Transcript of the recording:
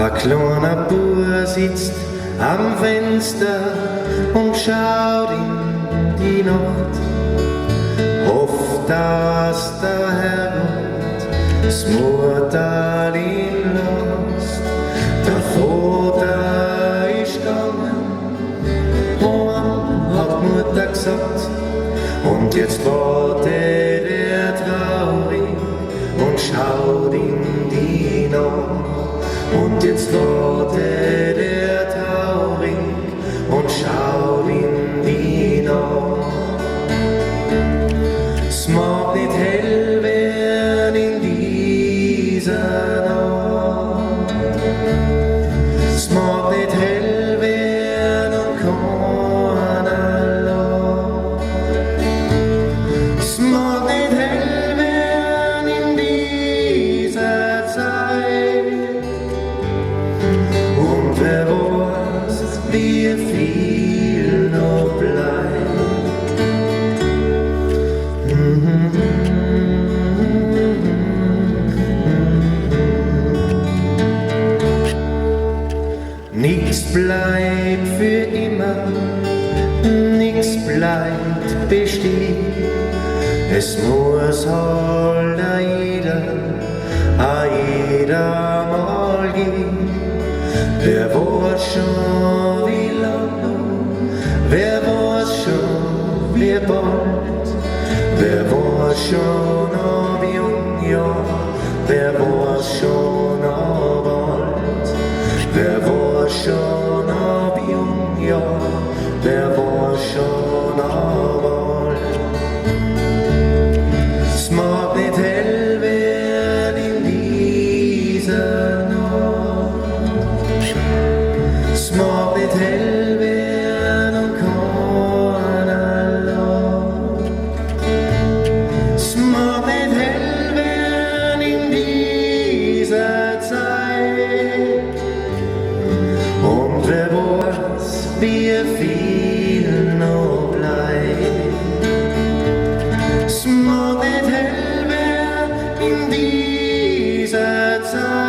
Ein kleiner Bub sitzt am Fenster und schaut in die Nacht. Hofft, dass der Herrgott das Murtal ihn lässt. Der Vater ist gegangen, heim, hat Mutter gesagt. Und jetzt wartet er traurig und schaut in die Nacht. Und jetzt wartet er traurig und schaut in die Nacht. Es mag nicht hell werden in dieser Nacht. Es mag nicht hell werden und keiner lacht. Es mag nicht hell werden in dieser Zeit. Und wer weiß, wie viel noch bleibt. Nix bleibt für immer, nix bleibt bestehen. Es muss halt jeder mal gehen. Wer weiß schon wie lang noch, wer weiß schon wie bald, wer weiß schon ob jung, ja, wer weiß schon ob alt, wer weiß schon ob jung, ja, wer weiß schon ob alt. Es mag nicht hell werden in dieser Nacht. Es mag nicht hell werden und keiner lacht. Es mag nicht hell werden in dieser Zeit. Und wer weiß, wie viel noch bleibt. Es mag nicht hell werden in dieser Zeit.